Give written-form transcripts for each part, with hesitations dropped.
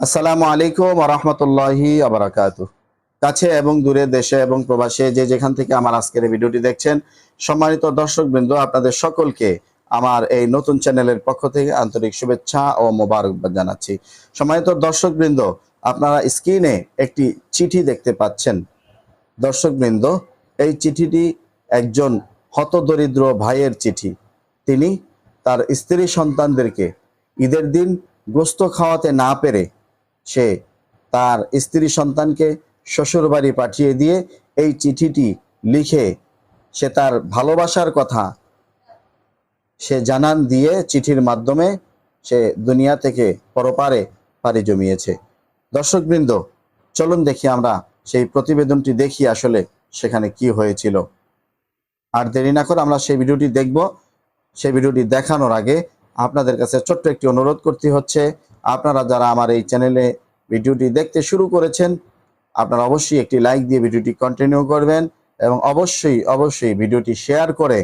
আসসালামু আলাইকুম ওয়া রাহমাতুল্লাহি ওয়া বারাকাতুহু। কাছে এবং দূরে, দেশে এবং প্রবাসে যে যেখান থেকে আমার আজকের এই ভিডিওটি দেখছেন, সম্মানিত দর্শকবৃন্দ, আপনাদের সকলকে আমার এই নতুন চ্যানেলের পক্ষ থেকে আন্তরিক শুভেচ্ছা ও মোবারকবাদ জানাচ্ছি। সম্মানিত দর্শকবৃন্দ, আপনারা স্ক্রিনে একটি চিঠি দেখতে পাচ্ছেন। দর্শকবৃন্দ, এই চিঠিটি একজন হতদরিদ্র ভাইয়ের চিঠি। তিনি তার স্ত্রী সন্তানদেরকে ঈদের দিন গোশত খাওয়াতে না পেরে সে তার স্ত্রী সন্তানকে শ্বশুরবাড়ি পাঠিয়ে দিয়ে এই চিঠিটি লিখে সে তার ভালোবাসার কথা সে জানান দিয়ে চিঠির মাধ্যমে সে দুনিয়া থেকে পরপারে পাড়ি জমিয়েছে। দর্শকবৃন্দ, চলুন দেখি আমরা সেই প্রতিবেদনটি দেখি আসলে সেখানে কি হয়েছিল। আর দেরি না করে আমরা সেই ভিডিওটি দেখব। সেই ভিডিওটি দেখানোর আগে আপনাদের কাছে ছোট্ট একটি অনুরোধ করতে হচ্ছে, আপনারা যারা আমার এই চ্যানেলে ভিডিওটি দেখতে শুরু করেছেন, আপনারা অবশ্যই একটি লাইক দিয়ে ভিডিওটি কন্টিনিউ করবেন এবং অবশ্যই ভিডিওটি শেয়ার করে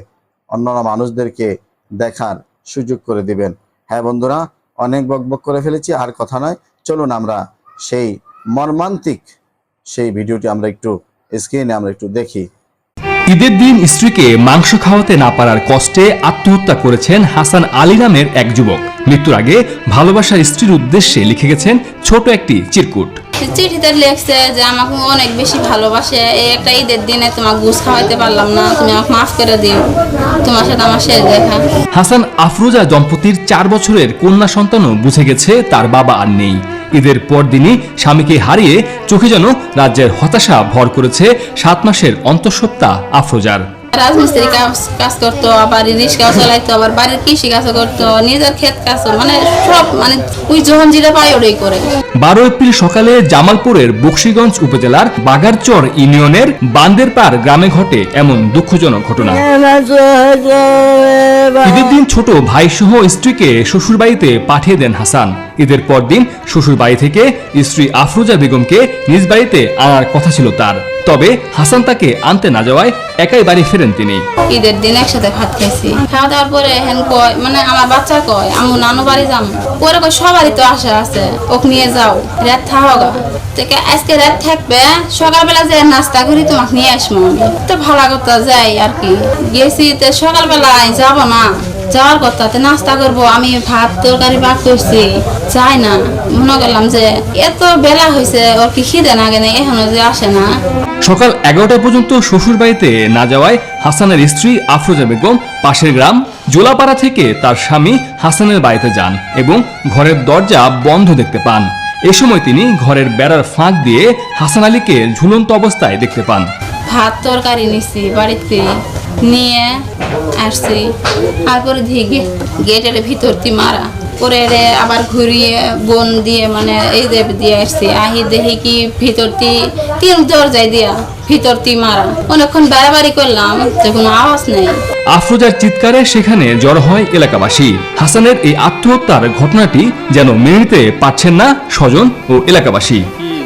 অন্যান্য মানুষদেরকে দেখার সুযোগ করে দিবেন। হ্যাঁ বন্ধুরা, অনেক বকবক করে ফেলেছি, আর কথা নয়, চলুন আমরা সেই মর্মান্তিক সেই ভিডিওটি আমরা একটু স্ক্রিনে আমরা একটু দেখি। ঈদের দিন স্ত্রীকে মাংস খাওয়াতে না পারার কষ্টে আত্মহত্যা করেছেন হাসান আলী নামের এক যুবক। মৃত্যুর আগে ভালোবাসার স্ত্রীর উদ্দেশ্যে লিখে গেছেন ছোট একটি চিরকুট। চিঠিতে লেখছে যে আমাকে অনেক বেশি ভালোবাসে, এই একটা ঈদের দিনে তোমাকে গোশ খাওয়াইতে পারলাম না, তুমি আমাকে মাফ করে দিও, তোমার সাথে আমার শেষ দেখা। হাসান আফরোজা দম্পতির 4 বছরের কন্যা সন্তানও বুঝে গেছে তার বাবা আর নেই। ঈদের পর দিনই স্বামীকে হারিয়ে চোখে যেন রাজ্যের হতাশা ভর করেছে 7 মাসের অন্তঃসত্ত্বা আফরোজার। রাজমিস্ত্রি কাজ করতো, আবার রিক্সাও চালাইতো, আবার বাড়ির কৃষি কাজও করতো, নিজের ক্ষেত কাজ, মানে সব, মানে ওই যখন যেটা পায় ওটাই করে। 12 এপ্রিল সকালে জামালপুরের বকশীগঞ্জ উপজেলার বাগারচর ইউনিয়নের বান্দেরপাড় গ্রামে ঘটে এমন দুঃখজনক ঘটনা। ঈদের দিন ছোট ভাই সহ স্ত্রীকে শ্বশুরবাড়িতে পাঠিয়ে দেন হাসান। ঈদের পর দিন শ্বশুরবাড়ি থেকে স্ত্রী আফরোজা বেগমকে নিজ বাড়িতে আনার কথা ছিল তার, তবে হাসান তাকে আনতে না যাওয়ায় একাই বাড়ি ফেরেন তিনি। ঈদের দিন একসাথে ভাত খাইছি, খাওয়া দাওয়ার পরে হেন কয়, মানে আমার বাচ্চা কয় আমু নানু বাড়ি যাম, পরে কয় সবারই তো আশা আছে, ওক নিয়ে যাও, রাত থাকা থেকে আজকে রাত থাকবে, সকালবেলা যে নাস্তা করি তোমাকে নিয়ে আসবো। তো ভালো কথা যাই আর কি, গেছি তো সকালবেলায় যাব না, যাওয়ার কথা নাস্তা করবো, আমি ভাত তরকারি পাক করছি, যাই না, মনে করলাম যে এত বেলা হয়েছে, ওর কি খিদে না গেলে এখনো যে আসে না। সকাল 11টা পর্যন্ত শ্বশুর বাড়িতে না যাওয়ায় হাসানের স্ত্রী আফরোজা বেগম পাশের গ্রাম জোলাপাড়া থেকে তার স্বামী হাসানের বাড়িতে যান এবং ঘরের দরজা বন্ধ দেখতে পান। এ সময় তিনি ঘরের বেড়ার ফাঁক দিয়ে হাসান আলীকে ঝুলন্ত অবস্থায় দেখতে পান। ভাত তরকারি নিছি বাড়িতে নিয়ে আসছি, তারপরে গেটের ভিতর মারা পরে আবার ঘুরিয়ে বোন দিয়ে, মানে এই দিয়ে আসছি, আহি দেখি কি ভিতর তিন দরজায় দিয়া ভিতর মারা। অনেকক্ষণ বাড়াবাড়ি করলাম, কোনো আওয়াজ নেই। আফরোজার চিৎকারে সেখানে জড়ো হয় এলাকাবাসী। হাসানের এই আত্মহত্যার ঘটনাটি যেন মেনে নিতে পারছেন না স্বজন ও এলাকাবাসী।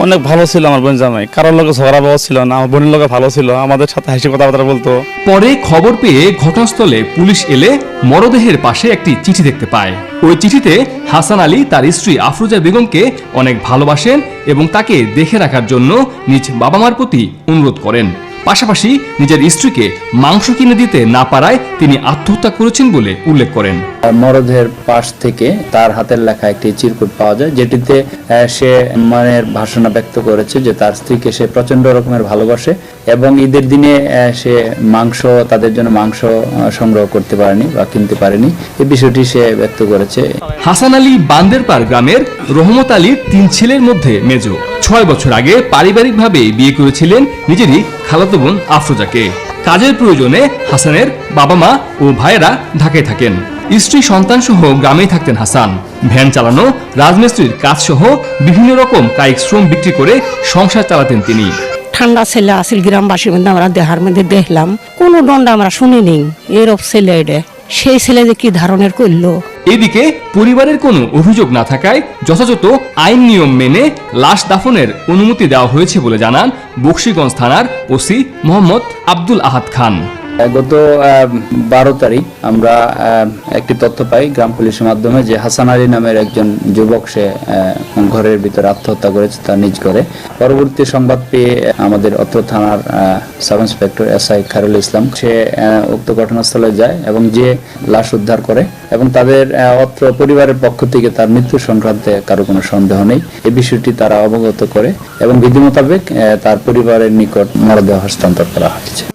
অনেক ভালো ছিল আমার বোন জামাই, কারোর লোকে ঝগড়া বাবা ছিল না, আমার বোনের লোকে ভালো ছিল, আমাদের সাথে হাসি কথাবার্তা বলতো। পরে খবর পেয়ে ঘটনাস্থলে পুলিশ এলে মরদেহের পাশে একটি চিঠি দেখতে পায়। ওই চিঠিতে হাসান আলী তার স্ত্রী আফরোজা বেগমকে অনেক ভালোবাসেন এবং তাকে দেখে রাখার জন্য নিজ বাবা মার প্রতি অনুরোধ করেন। পাশাপাশি নিজের স্ত্রীকে মাংস কিনে দিতে না পারায় তিনি আত্মহত্যা করেছেন বলে উল্লেখ করেন। মরদেহের পাশ থেকে তার হাতের লেখা একটি চিরকুট পাওয়া যায়, যেটিতে সে মনের ভাষণা ব্যক্ত করেছে যে তার স্ত্রীকে সে প্রচন্ড রকমের ভালোবাসে এবং ঈদের দিনে সে তাদের জন্য মাংস সংগ্রহ করতে পারেনি বা কিনতে পারেনি, এই বিষয়টি সে ব্যক্ত করেছে। হাসান আলী বান্দেরপাড় গ্রামের রহমত আলীর 3 ছেলের মধ্যে মেজো। 6 বছর আগে পারিবারিকভাবে বিয়ে করেছিলেন নিজেরই খালাতো বোন আফরোজাকে। কাজের প্রয়োজনে হাসানের বাবা মা ও ভাইয়েরা ঢাকায় থাকেন। স্ত্রী সন্তান সহ গ্রামেই থাকতেন হাসান। ভ্যান চালানো, রাজমিস্ত্রির কাজ সহ বিভিন্ন রকম কায়িক শ্রম বিক্রি করে সংসার চালাতেন তিনি। ঠান্ডা ছেলে আসিল, গ্রামবাসীর মধ্যে আমরা দেহার মধ্যে দেখলাম, কোনো দণ্ড আমরা শুনিনি এরব ছেলে, এটা সেই ছেলে যে কি ধরনের করলো। এদিকে পরিবারের কোনো অভিযোগ না থাকায় যথাযথ আইন নিয়ম মেনে লাশ দাফনের অনুমতি দেওয়া হয়েছে বলে জানান বকশীগঞ্জ থানার ওসি মোহাম্মদ আব্দুল আহাদ খান। গত 12 তারিখ আমরা একটি তথ্য পাই গ্রাম পুলিশের মাধ্যমে যে হাসান আলী নামের একজন যুবক সে ঘরের ভিতরে আত্মহত্যা করেছে তার নিজ ঘরে। পরবর্তী সংবাদ পেয়ে আমাদের অত্র থানার sub inspector SI Khairul Islam সে উক্ত ঘটনাস্থলে যায় এবং যে লাশ উদ্ধার করে এবং তাদের অত্র পরিবারের পক্ষ থেকে তার মৃত্যু সংক্রান্তে কারো কোনো সন্দেহ নেই, এই বিষয়টি তারা অবগত করে এবং বিধি মোতাবেক তার পরিবারের নিকট মরদেহ হস্তান্তর করা হয়েছে।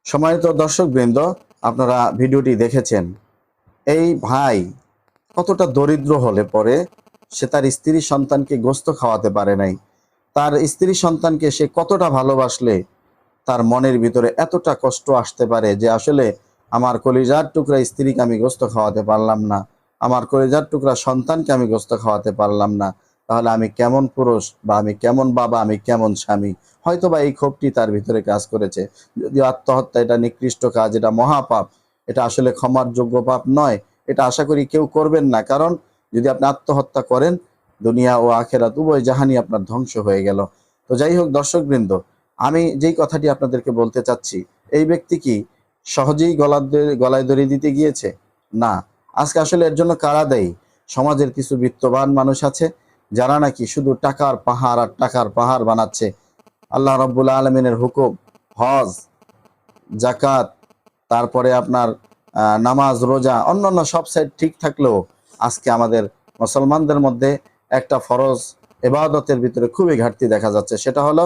সম্মানিত দর্শকবৃন্দ, আপনারা ভিডিওটি দেখেছেন। এই ভাই কতটা দরিদ্র হলে পরে সে তার স্ত্রী সন্তানকে গোশত খাওয়াতে পারে নাই। তার স্ত্রী সন্তানকে সে কতটা ভালোবাসলে তার মনের ভিতরে এতটা কষ্ট আসতে পারে যে আসলে আমার কলিজার টুকরা স্ত্রীকে আমি গোশত খাওয়াতে পারলাম না, আমার কলিজার টুকরা সন্তানকে আমি গোশত খাওয়াতে পারলাম না, তাহলে আমি কেমন পুরুষ বা আমি কেমন বাবা, আমি কেমন স্বামী। হয়তো বা এই ক্ষোভটি তার ভিতরে কাজ করেছে। যদিও আত্মহত্যা এটা নিকৃষ্ট কাজ, এটা মহাপাপ, এটা আসলে ক্ষমার যোগ্য পাপ নয়। এটা আশা করি কেউ করবেন না, কারণ যদি আপনি আত্মহত্যা করেন দুনিয়া ও আখেরাত উভয় জাহানই আপনার ধ্বংস হয়ে গেল। তো যাই হোক দর্শকবৃন্দ, আমি যেই কথাটি আপনাদেরকে বলতে চাচ্ছি, এই ব্যক্তি কি সহজেই গলায় দড়ি দিতে গিয়েছে? না। আজকে আসলে এর জন্য কারা দেয়? সমাজের কিছু বিত্তবান মানুষ আছে যারা নাকি শুধু টাকার পাহাড় আর টাকার পাহাড় বানাচ্ছে। আল্লাহ রাব্বুল আলামিনের হুকুম, হজ, জাকাত, তারপরে আপনার নামাজ, রোজা, অন্যান্য সব সাইড ঠিক থাকলেও আজকে আমাদের মুসলমানদের মধ্যে একটা ফরজ ইবাদতের ভিতরে খুবই ঘাটতি দেখা যাচ্ছে, সেটা হলো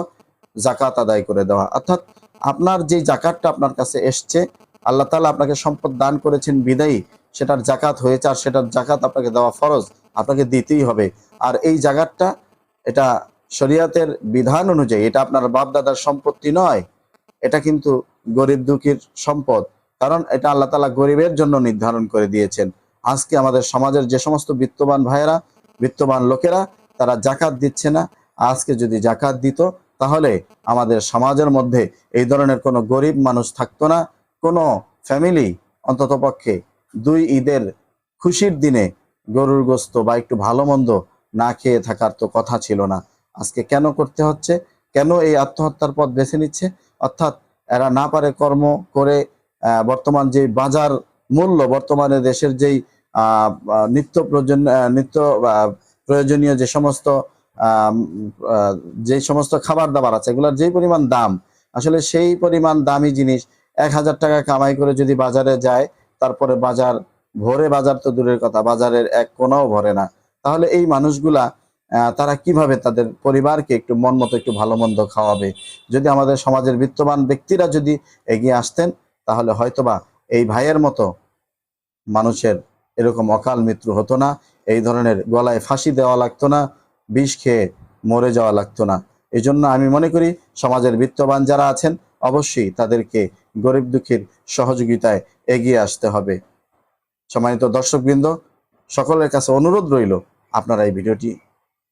জাকাত আদায় করে দেওয়া। অর্থাৎ আপনার যে জাকাতটা আপনার কাছে এসছে, আল্লাহ তাআলা আপনাকে সম্পদ দান করেছেন বিদায়ী সেটার জাকাত হয়েছে, আর সেটার জাকাত আপনাকে দেওয়া ফরজ, আপনাকে দিতেই হবে। আর এই জাকাতটা এটা শরীয়তের বিধান অনুযায়ী এটা আপনার বাপ দাদার সম্পত্তি নয়, এটা কিন্তু গরিব দুঃখীর সম্পদ, কারণ এটা আল্লাহ তাআলা গরিবের জন্য নির্ধারণ করে দিয়েছেন। আজকে আমাদের সমাজের যে সমস্ত বিত্তবান ভাইয়েরা, বিত্তবান লোকেরা তারা জাকাত দিচ্ছে না। আজকে যদি জাকাত দিত তাহলে আমাদের সমাজের মধ্যে এই ধরনের কোনো গরিব মানুষ থাকতো না। কোনো ফ্যামিলি অন্ততপক্ষে 2 ঈদের খুশির দিনে গরুর গোশত বা একটু ভালো মন্দ না খেয়ে থাকার তো কথা ছিল না। আজকে কেন করতে হচ্ছে? কেন এই আত্মহত্যার পথ বেছে নিচ্ছে? অর্থাৎ এরা না পারে কর্ম করে বর্তমান যে বাজার মূল্য, বর্তমানে দেশের যেই নিত্য প্রয়োজনীয় যে সমস্ত খাবার দাবার আছে এগুলোর যেই পরিমাণ দাম, আসলে সেই পরিমাণ দামি জিনিস 1000 টাকা কামাই করে যদি বাজারে যায়, তারপরে বাজার ভরে, বাজার তো দূরের কথা, বাজারের এক কোনাও ভরে না। তাহলে এই মানুষগুলা তারা কিভাবে তাদের পরিবারকে একটু মন মতো একটু ভালো মন্দ খাওয়াবে? যদি আমাদের সমাজের বিত্তবান ব্যক্তিরা যদি এগিয়ে আসতেন তাহলে হয়তোবা এই ভাইয়ের মতো মানুষের এরকম অকাল মৃত্যু হতো না, এই ধরনের গলায় ফাঁসি দেওয়া লাগতো না, বিষ খেয়ে মরে যাওয়া লাগতো না। এই জন্য আমি মনে করি সমাজের বিত্তবান যারা আছেন অবশ্যই তাদেরকে গরিব দুঃখীর সহযোগিতায় এগিয়ে আসতে হবে। সম্মানিত দর্শকবৃন্দ, সকলের কাছে অনুরোধ রইল, আপনারা এই ভিডিওটি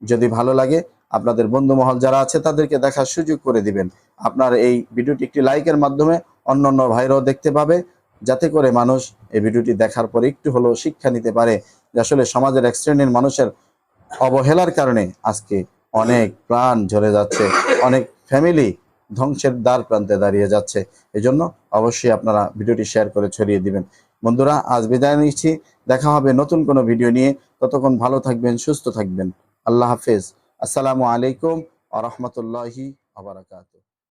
যদি ভালো লাগে আপনাদের বন্ধু মহল যারা আছে তাদেরকে দেখার সুযোগ করে দিবেন। আপনার এই ভিডিওটি একটি লাইকের মাধ্যমে অন্যান্য ভাইরাও দেখতে পাবে, যাতে করে মানুষ এই ভিডিওটি দেখার পরে একটু হলেও শিক্ষা নিতে পারে যে আসলে সমাজের এক শ্রেণীর মানুষের অবহেলার কারণে আজকে অনেক প্রাণ ঝরে যাচ্ছে, অনেক ফ্যামিলি ধ্বংসের দ্বার প্রান্তে দাঁড়িয়ে যাচ্ছে। এজন্য অবশ্যই আপনারা ভিডিওটি শেয়ার করে ছড়িয়ে দিবেন। বন্ধুরা, আজ বিদায় নিচ্ছি, দেখা হবে নতুন কোনো ভিডিও নিয়ে। ততক্ষণ ভালো থাকবেন, সুস্থ থাকবেন। আল্লাহ হাফেজ। আসসালামু আলাইকুম ওয়া রাহমাতুল্লাহি ওয়া বারাকাতুহু।